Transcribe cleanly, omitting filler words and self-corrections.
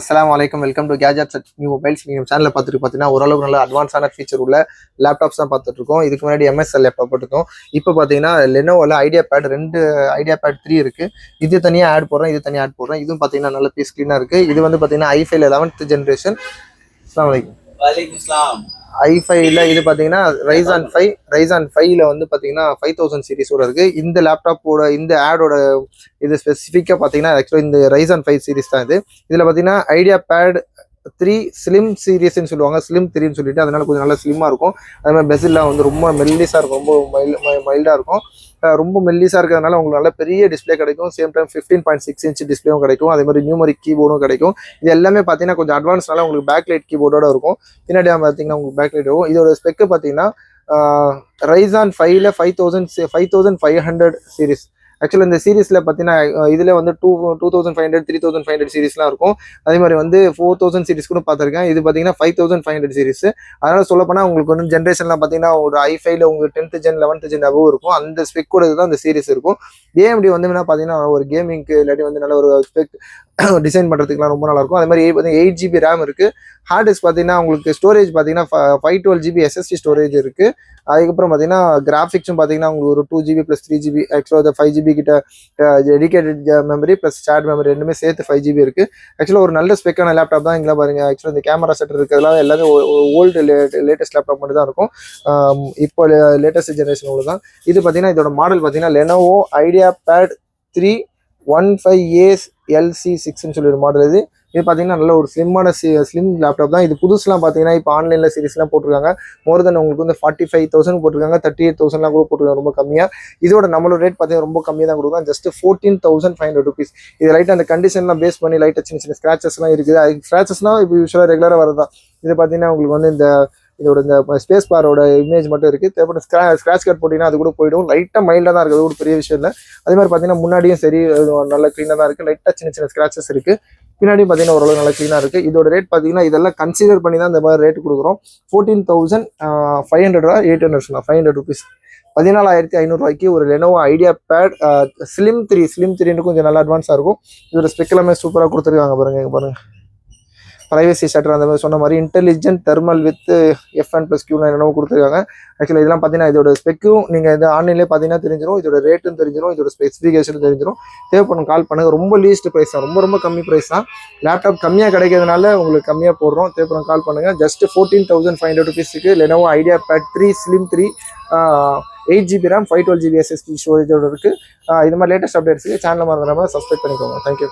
அஸ்ஸலாமு அலைக்கும் welcome to gadgets at new mobiles. நீங்கள் சேனலில் பார்த்துட்டு பார்த்தீங்கன்னா ஓரளவுக்கு நல்ல அட்வான்ஸான ஃபீச்சர் உள்ள லேப்டாப்ஸ் தான் பார்த்துட்டு இருக்கோம். இதுக்கு முன்னாடி எம்எஸ்எல் லேப்டாப் போட்டுருக்கோம். இப்போ பார்த்தீங்கன்னா லெனோவில் ஐடியா பேட் 2 ஐடியா பேட் 3 இருக்குது. இது தனியாக ஆட் போடுறேன், இது தனியாக ஆட் போடுறேன். இதுவும் பார்த்தீங்கன்னா நல்ல பீஸ் க்ளீனாக இருக்குது. இது வந்து பார்த்தீங்கன்னா i5 11th ஜென்ரேஷன். அஸ்ஸலாமு அலைக்கும். வலைக்கும் சலாம். i5ல இது பார்த்தீங்கன்னா ரைசான் 5ல வந்து பார்த்தீங்கன்னா 5000 சீரிஸோட இருக்குது. இந்த லேப்டாப்போட இந்த ஆடோட இது ஸ்பெசிஃபிக்காக பார்த்தீங்கன்னா ஆக்சுவலாக இந்த ரைசான் 5 சீரிஸ் தான் இது. இதில் பார்த்தீங்கன்னா ஐடியா பேட் 3 ஸ்லிம் சீரிஸ்ன்னு சொல்லுவாங்க, ஸ்லிம் 3ன்னு சொல்லிட்டு, அதனால கொஞ்சம் நல்லா ஸ்லிம்மாக இருக்கும். அதே மாதிரி பெசில்லாம் வந்து ரொம்ப மெல்லிஸாக இருக்கும், ரொம்ப மைல்டாக இருக்கும். ரொம்ப மெல்லிஸாக இருக்கிறதுனால உங்களுக்கு நல்ல பெரிய டிஸ்பிளே கிடைக்கும். சேம் டைம் 15.6 இன்ச் டிஸ்பிளேவும் கிடைக்கும். அதே மாதிரி நியூமரிக் கீபோர்டும் கிடைக்கும். இது எல்லாமே பார்த்தீங்கன்னா கொஞ்சம் அட்வான்ஸ்னால உங்களுக்கு பேக் லைட் கீபோர்டோட இருக்கும். பின்னாடி பார்த்தீங்கன்னா உங்களுக்கு பேக் லைட் இருக்கும். இதோட ஸ்பெக்கு பார்த்தீங்கன்னா ரைசான் 5ல 5500 சீரிஸ். ஆக்சுவலாக இந்த சீரீஸில் பார்த்தீங்கன்னா இதில் வந்து 2500 3500 சீரிஸ்லாம் இருக்கும். அதே மாதிரி வந்து 4000 சீரிஸ் கூட பார்த்துருக்கேன். இது பார்த்தீங்கன்னா 5500 சீரிஸ். அதனால் சொல்லப்போனால் உங்களுக்கு வந்து ஜென்ரேஷன்லாம் பார்த்தீங்கன்னா ஒரு i5ல உங்களுக்கு 10th gen 11th gen above இருக்கும். அந்த ஸ்பெக்கோட இதுதான் இந்த சீரிஸ் இருக்கும். ஏஎம்டி வந்து என்ன பார்த்தீங்கன்னா ஒரு கேமிங்க்கு இல்லாட்டி வந்து நல்ல ஒரு ஸ்பெக் டிசைன் பண்ணுறதுக்குலாம் ரொம்ப நல்லாயிருக்கும். அதே மாதிரி 8 GB ரேம் இருக்குது. ஹார்ட் டிஸ்க் பார்த்தீங்கன்னா உங்களுக்கு ஸ்டோரேஜ் பார்த்தீங்கன்னா 512 GB SSD ஸ்டோரேஜ் இருக்குது. அதுக்கப்புறம் பார்த்தீங்கன்னா கிராஃபிக்ஸும் பார்த்தீங்கன்னா உங்களுக்கு ஒரு 2 GB + 3 GB ஆக்சுவலாக 5 GB கிட்ட dedicated memory plus shared memory ரெண்டுமே சேர்த்து 5 GB இருக்குது. ஆக்சுவலாக ஒரு நல்ல ஸ்பெக்கான லேப்டாப் தான். இங்கே பாருங்க, ஆக்சுவலாக இந்த கேமரா செட்டர் இருக்கிறதுலாம் எல்லாமே ஓல்டு லேட்டஸ்ட் லேப்டாப் மட்டும் தான் இருக்கும். இப்போ லேட்டஸ்ட் ஜென்ரேஷன் உள்ள தான் இது. பார்த்தீங்கன்னா இதோட மாடல் பார்த்தீங்கன்னா லெனோவோ ஐடியா பேட் 3 15As LC6ன்னு சொல்லி ஒரு மாடல் இது. இது பார்த்தீங்கன்னா நல்ல ஒரு ஸ்லிம் லேப்டாப் தான். இது புதுசுலாம் பார்த்தீங்கன்னா இப்போ ஆன்லைனில் சீரிஸ்லாம் போட்டிருக்காங்க. மோர் தென் உங்களுக்கு வந்து 45,000 போட்டிருக்காங்க, 38,000லாம் கூட போட்டிருக்காங்க, ரொம்ப கம்மியாக. இதோட நம்மளோட ரேட் பார்த்தீங்கன்னா ரொம்ப கம்மியாக தான் கொடுக்குறாங்க, ஜஸ்ட் 14,500 rupees. இது லைட்டாக அந்த கண்டிஷன்லாம் பேஸ் பண்ணி லைட்டாக சின்ன ஸ்க்ராச்சஸ்லாம் இருக்குது. அது ஸ்க்ராச்சஸ்னால் இப்போ யூஸ்வலாக ரெகுலராக வரதான். இது பார்த்தீங்கன்னா உங்களுக்கு வந்து இதோட இந்த ஸ்பேஸ் பாரோட இமேஜ் மட்டும் இருக்குது. தேவைப்பட்ட ஸ்க்ராட்ச் கார்டு போட்டிங்கன்னா அது கூட போயிடும். லைட்டாக மைல்டாக தான் இருக்குது, அது கூட பெரிய விஷயம் இல்லை. அதே மாதிரி பார்த்தீங்கன்னா முன்னாடியும் சரி நல்ல க்ளீனாக தான் இருக்குது. லைட்டாக சின்ன ஸ்க்ராச்சஸ் இருக்குது. பின்னாடியும் பார்த்தீங்கன்னா ஓரளவு நல்லா க்ளீனாக இருக்குது. இதோட ரேட் பார்த்தீங்கன்னா இதெல்லாம் கன்சிடர் பண்ணி தான் இந்த மாதிரி ரேட் கொடுக்குறோம். 14,500 800 500 rupees. 14,500 ரூபாய்க்கு ஒரு லெனோவோ ஐடியா பேட் ஸ்லிம் 3 கொஞ்சம் நல்லா அட்வான்ஸாக இருக்கும். இதோட ஸ்பெக் எல்லாமே சூப்பராக கொடுத்துருக்காங்க. பாருங்க ப்ரைவசி ஷட்டர் அந்த மாதிரி சொன்ன மாதிரி இன்டெலிஜென்ட் தெர்மல் வித் FN+Q9 என்னவோ கொடுத்துருக்காங்க. ஆக்சுவலாக இதெல்லாம் பார்த்தீங்கன்னா இதோட ஸ்பெக்கும் நீங்கள் இது ஆன்லைன்லேயே பார்த்தீங்கன்னா தெரிஞ்சிடும். இதோட ரேட்டும் தெரிஞ்சிடும், இதோட ஸ்பெசிஃபிகேஷனும் தெரிஞ்சிடும். தேவைப்படும் கால் பண்ணுங்கள். ரொம்ப லீஸ்ட் ப்ரைஸ் தான், ரொம்ப கம்மி ப்ரைஸ் தான். லேப்டாப் கம்மியாக கிடைக்கிறதுனால உங்களுக்கு கம்மியாக போடுறோம். தேவைப்படும் கால் பண்ணுங்கள். ஜஸ்ட் 14,500 rupeesக்கு Lenovo IdeaPad 3 slim 3 8 GB RAM 512 GB SSD ஸ்டோரேஜோட இருக்குது. இது மாதிரி லேட்டஸ்ட் அப்டேட்ஸுக்கு சேனலை மறந்துடாமல் சப்ஸ்கிரைப் பண்ணிக்கோங்க. தேங்க்யூ.